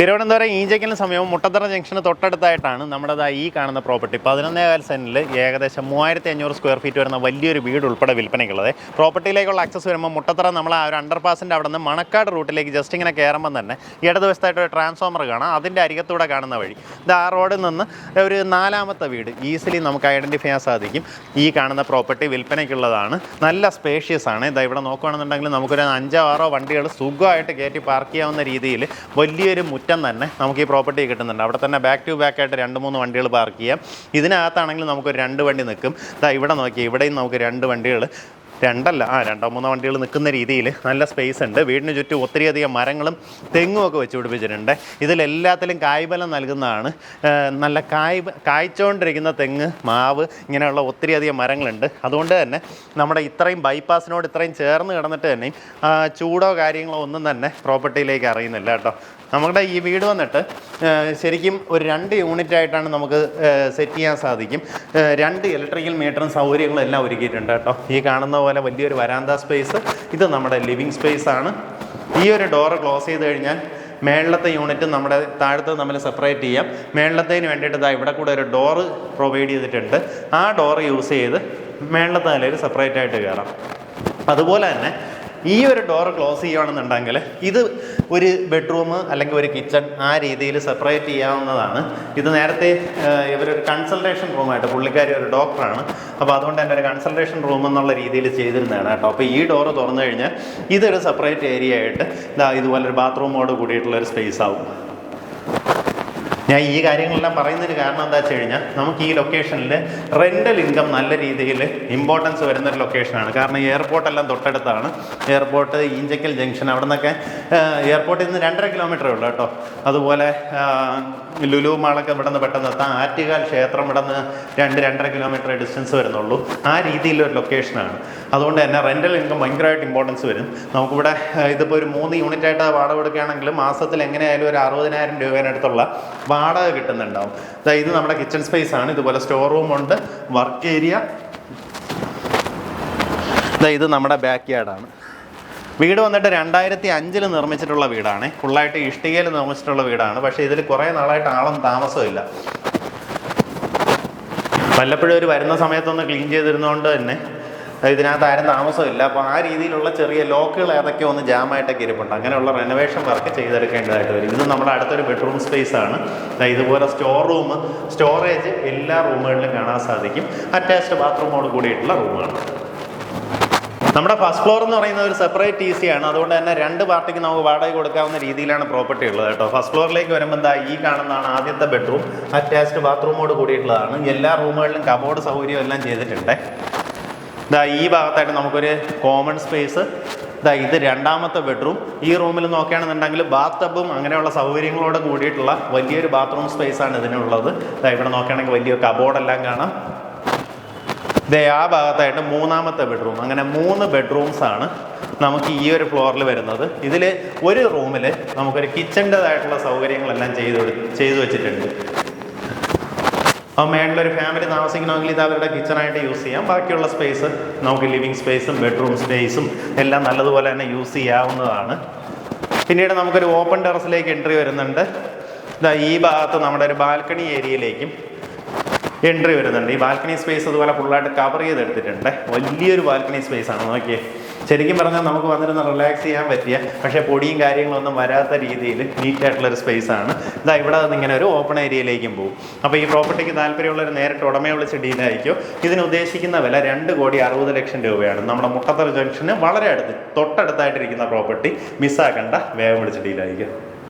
തിരുവനന്തപുരം ഈഞ്ചയ്ക്കലിന് സമയവും മുട്ടത്തറ ജംഗ്ഷന് തൊട്ടടുത്തായിട്ടാണ് നമ്മുടെ ഈ കാണുന്ന പ്രോപ്പർട്ടി 11.25 സെൻറ്റിൽ ഏകദേശം 3500 സ്ക്വയർ ഫീറ്റ് വരുന്ന വലിയൊരു വീട് ഉൾപ്പെടെ വിൽപ്പനയ്ക്കുള്ളത്. പ്രോപ്പർട്ടിയിലേക്കുള്ള ആക്സസ് വരുമ്പോൾ മുട്ടത്തറ നമ്മൾ ആ ഒരു അണ്ടർപാസിൻ്റെ അവിടെ നിന്ന് മണക്കാട് റൂട്ടിലേക്ക് ജസ്റ്റ് ഇങ്ങനെ കയറുമ്പോൾ തന്നെ ഇടതുവശത്തായിട്ട് ഒരു ട്രാൻസ്ഫോമർ കാണാം. അതിൻ്റെ അരികത്തൂടെ കാണുന്ന വഴി ഇത് ആ റോഡിൽ നിന്ന് ഒരു 4ാമത്തെ വീട് ഈസിലി നമുക്ക് ഐഡൻറ്റിഫൈ ചെയ്യാൻ സാധിക്കും. ഈ കാണുന്ന പ്രോപ്പർട്ടി വിൽപ്പനയ്ക്കുള്ളതാണ്. നല്ല സ്പേഷ്യസ് ആണ്. ഇതാ ഇവിടെ നോക്കുകയാണെന്നുണ്ടെങ്കിൽ നമുക്കൊരു 5-6 വണ്ടികൾ സുഖമായിട്ട് കയറ്റി പാർക്ക് ചെയ്യാവുന്ന രീതിയിൽ വലിയൊരു മുറ്റം തന്നെ നമുക്ക് ഈ പ്രോപ്പർട്ടി കിട്ടുന്നുണ്ട്. അവിടെ തന്നെ ബാക്ക് ടു ബാക്ക് ആയിട്ട് 2-3 വണ്ടികൾ പാർക്ക് ചെയ്യാം. ഇതിനകത്താണെങ്കിൽ നമുക്കൊരു 2 വണ്ടി നിൽക്കും. ഇവിടെ നോക്കിയാൽ ഇവിടെയും നമുക്ക് 2 വണ്ടികൾ 2-3 വണ്ടികൾ നിൽക്കുന്ന രീതിയിൽ നല്ല സ്പേസ് ഉണ്ട്. വീടിന് ചുറ്റും ഒത്തിരിയധികം മരങ്ങളും തെങ്ങും ഒക്കെ വെച്ച് പിടിപ്പിച്ചിട്ടുണ്ട്. ഇതിലെല്ലാത്തിലും കായ്ബലം നൽകുന്നതാണ്. നല്ല കായ്ച്ചുകൊണ്ടിരിക്കുന്ന തെങ്ങ്, മാവ്, ഇങ്ങനെയുള്ള ഒത്തിരിയധികം മരങ്ങളുണ്ട്. അതുകൊണ്ട് തന്നെ നമ്മുടെ ഇത്രയും ബൈപ്പാസിനോട് ഇത്രയും ചേർന്ന് കിടന്നിട്ട് തന്നെയും ചൂടോ കാര്യങ്ങളോ ഒന്നും തന്നെ പ്രോപ്പർട്ടിയിലേക്ക് അറിയുന്നില്ല കേട്ടോ. നമ്മുടെ ഈ വീട് വന്നിട്ട് ശരിക്കും ഒരു 2 യൂണിറ്റായിട്ടാണ് നമുക്ക് സെറ്റ് ചെയ്യാൻ സാധിക്കും. 2 ഇലക്ട്രിക്കൽ മീറ്ററും സൗകര്യങ്ങളും എല്ലാം ഒരുക്കിയിട്ടുണ്ട് കേട്ടോ. ഈ കാണുന്ന പോലെ വലിയൊരു വരാന്ത സ്പേസ്, ഇത് നമ്മുടെ ലിവിങ് സ്പേസ് ആണ്. ഈ ഒരു ഡോറ് ക്ലോസ് ചെയ്ത് കഴിഞ്ഞാൽ മേളത്തെ യൂണിറ്റ് നമ്മുടെ താഴത്ത് നമ്മൾ സെപ്പറേറ്റ് ചെയ്യാം. മേളത്തേന് വേണ്ടിയിട്ട് ഇവിടെ കൂടെ ഒരു ഡോറ് പ്രൊവൈഡ് ചെയ്തിട്ടുണ്ട്. ആ ഡോറ് യൂസ് ചെയ്ത് മേളത്തെ നിലയിൽ സെപ്പറേറ്റ് ആയിട്ട് കയറാം. അതുപോലെ തന്നെ ഈ ഒരു ഡോറ് ക്ലോസ് ചെയ്യുകയാണെന്നുണ്ടെങ്കിൽ ഇത് ഒരു ബെഡ്റൂം അല്ലെങ്കിൽ ഒരു കിച്ചൺ ആ രീതിയിൽ സെപ്പറേറ്റ് ചെയ്യാവുന്നതാണ്. ഇത് നേരത്തെ ഇവരൊരു കൺസൾട്ടേഷൻ റൂമായിട്ട്, പുള്ളിക്കാരി ഒരു ഡോക്ടറാണ്, അപ്പോൾ അതുകൊണ്ട് തന്നെ ഒരു കൺസൾട്ടേഷൻ റൂം എന്നുള്ള രീതിയിൽ ചെയ്തിരുന്നതാണ് കേട്ടോ. അപ്പോൾ ഈ ഡോറ് തുറന്നു കഴിഞ്ഞാൽ ഇതൊരു സെപ്പറേറ്റ് ഏരിയ ആയിട്ട് ഇതുപോലൊരു ബാത്റൂമോട് കൂടിയിട്ടുള്ളൊരു സ്പേസ് ആവും. ഞാൻ ഈ കാര്യങ്ങളെല്ലാം പറയുന്നതിന് കാരണം എന്താ വെച്ച് കഴിഞ്ഞാൽ നമുക്ക് ഈ ലൊക്കേഷനിൽ റെൻ്റൽ ഇൻകം നല്ല രീതിയിൽ ഇമ്പോർട്ടൻസ് വരുന്നൊരു ലൊക്കേഷനാണ്. കാരണം എയർപോർട്ടെല്ലാം തൊട്ടടുത്താണ്. എയർപോർട്ട് ഈഞ്ചയ്ക്കൽ ജംഗ്ഷൻ, അവിടെ നിന്നൊക്കെ എയർപോർട്ടിൽ നിന്ന് 2.5 കിലോമീറ്ററേ ഉള്ളൂ കേട്ടോ. അതുപോലെ ലുലു മാളൊക്കെ ഇവിടെ നിന്ന് പെട്ടെന്ന് എത്താം. ആറ്റുകാൽ ക്ഷേത്രം ഇവിടെ നിന്ന് 2-2.5 കിലോമീറ്റർ ഡിസ്റ്റൻസ് വരുന്നുള്ളൂ. ആ രീതിയിലൊരു ലൊക്കേഷനാണ്. അതുകൊണ്ട് തന്നെ റെൻ്റൽ ഇൻകം ഭയങ്കരമായിട്ട് ഇമ്പോർട്ടൻസ് വരും. നമുക്കിവിടെ ഇതിപ്പോൾ ഒരു 3 യൂണിറ്റായിട്ട് വാടക കൊടുക്കുകയാണെങ്കിൽ മാസത്തിൽ എങ്ങനെയായാലും ഒരു 60,000 രൂപേനടുത്തുള്ള വാടക കിട്ടുന്നുണ്ടാവും. ഇത് നമ്മുടെ കിച്ചൺ സ്പേസ് ആണ്. ഇതുപോലെ സ്റ്റോർ റൂമുണ്ട്, വർക്ക് ഏരിയ. ഇത് നമ്മുടെ ബാക്ക് യാർഡാണ്. വീട് വന്നിട്ട് 2005 നിർമ്മിച്ചിട്ടുള്ള വീടാണ്. ഫുള്ളായിട്ട് ഇഷ്ടികയിൽ നിർമ്മിച്ചിട്ടുള്ള വീടാണ്. പക്ഷേ ഇതിൽ കുറേ നാളായിട്ട് ആളും താമസമില്ല. വല്ലപ്പോഴും ഒരു വരുന്ന സമയത്തൊന്ന് ക്ലീൻ ചെയ്തിരുന്നതുകൊണ്ട് തന്നെ ഇതിനകത്ത് ആരും താമസമില്ല. അപ്പോൾ ആ രീതിയിലുള്ള ചെറിയ ലോക്കുകൾ ഏതൊക്കെ ഒന്ന് ജാമായിട്ടൊക്കെ ഇരിപ്പുണ്ട്. അങ്ങനെയുള്ള റെനോവേഷൻ വർക്ക് ചെയ്തെടുക്കേണ്ടതായിട്ട് വരും. ഇത് നമ്മുടെ അടുത്തൊരു ബെഡ്റൂം സ്പേസ് ആണ്. ഇതുപോലെ സ്റ്റോർ റൂം, സ്റ്റോറേജ് എല്ലാ റൂമുകളിലും കാണാൻ സാധിക്കും. അറ്റാച്ച്ഡ് ബാത്റൂമോട് കൂടിയിട്ടുള്ള റൂമാണ്. നമ്മുടെ ഫസ്റ്റ് ഫ്ലോർ എന്ന് പറയുന്ന ഒരു സെപ്പറേറ്റ് ഈസിയാണ്. അതുകൊണ്ട് തന്നെ 2 പാർട്ടിക്ക് നമുക്ക് വാടക കൊടുക്കാവുന്ന രീതിയിലാണ് പ്രോപ്പർട്ടി ഉള്ളത് കേട്ടോ. ഫസ്റ്റ് ഫ്ലോറിലേക്ക് വരുമ്പോൾ ഈ കാണുന്നതാണ് ആദ്യത്തെ ബെഡ്റൂം. അറ്റാച്ച്ഡ് ബാത്റൂമോട് കൂടിയിട്ടുള്ളതാണ്. എല്ലാ റൂമുകളിലും കബോർഡ് സൗകര്യം എല്ലാം ചെയ്തിട്ടുണ്ട്. ഈ ഭാഗത്തായിട്ട് നമുക്കൊരു കോമൺ സ്പേസ്. ഇത് 2ാമത്തെ ബെഡ്റൂം. ഈ റൂമിൽ നോക്കുകയാണെന്നുണ്ടെങ്കിൽ ബാത്ത് ടബും അങ്ങനെയുള്ള സൗകര്യങ്ങളോട് കൂടിയിട്ടുള്ള വലിയൊരു ബാത്റൂം സ്പേസാണ് ഇതിനുള്ളത്. ഇവിടെ നോക്കുകയാണെങ്കിൽ വലിയ കബോർഡെല്ലാം കാണാം. ആ ഭാഗത്തായിട്ട് 3ാമത്തെ ബെഡ്റൂം. അങ്ങനെ 3 ബെഡ്റൂംസാണ് നമുക്ക് ഈ ഒരു ഫ്ലോറിൽ വരുന്നത്. ഇതിൽ ഒരു റൂമിൽ നമുക്കൊരു കിച്ചൻ്റെതായിട്ടുള്ള സൗകര്യങ്ങളെല്ലാം ചെയ്തു വെച്ചിട്ടുണ്ട്. അപ്പോൾ മേളിലൊരു ഫാമിലി താമസിക്കണമെങ്കിൽ ഇത് അവരുടെ കിച്ചണായിട്ട് യൂസ് ചെയ്യാം. ബാക്കിയുള്ള സ്പേസ് നമുക്ക് ലിവിങ് സ്പേസും ബെഡ്റൂം സ്പേസും എല്ലാം നല്ലതുപോലെ തന്നെ യൂസ് ചെയ്യാവുന്നതാണ്. പിന്നീട് നമുക്കൊരു ഓപ്പൺ ടെറസിലേക്ക് എൻട്രി വരുന്നുണ്ട്. ഈ ഭാഗത്ത് നമ്മുടെ ഒരു ബാൽക്കണി ഏരിയയിലേക്കും എൻട്രി വരുന്നുണ്ട്. ഈ ബാൽക്കണി സ്പേസ് അതുപോലെ ഫുള്ളായിട്ട് കവർ ചെയ്തെടുത്തിട്ടുണ്ട്. വലിയൊരു ബാൽക്കണി സ്പേസാണ്. നോക്കിയേ, ശരിക്കും പറഞ്ഞാൽ നമുക്ക് വന്നിരുന്ന് റിലാക്സ് ചെയ്യാൻ പറ്റിയ, പക്ഷേ പൊടിയും കാര്യങ്ങളൊന്നും വരാത്ത രീതിയിൽ നീറ്റായിട്ടുള്ളൊരു സ്പേസാണ്. ഇവിടെ നിന്ന് ഇങ്ങനെ ഒരു ഓപ്പൺ ഏരിയയിലേക്കും പോകും. അപ്പോൾ ഈ പ്രോപ്പർട്ടിക്ക് താല്പര്യമുള്ളൊരു നേരിട്ട് ഉടമയെ വിളിച്ച് ഡീലായിരിക്കും. ഇതിന് ഉദ്ദേശിക്കുന്ന വില 2,60,00,000 രൂപയാണ്. നമ്മുടെ മുട്ടത്തറ ജംഗ്ഷന് വളരെ തൊട്ടടുത്തായിട്ടിരിക്കുന്ന പ്രോപ്പർട്ടി. മിസ്സാക്കണ്ട, വേഗം വിളിച്ച് ഡീലായിരിക്കും.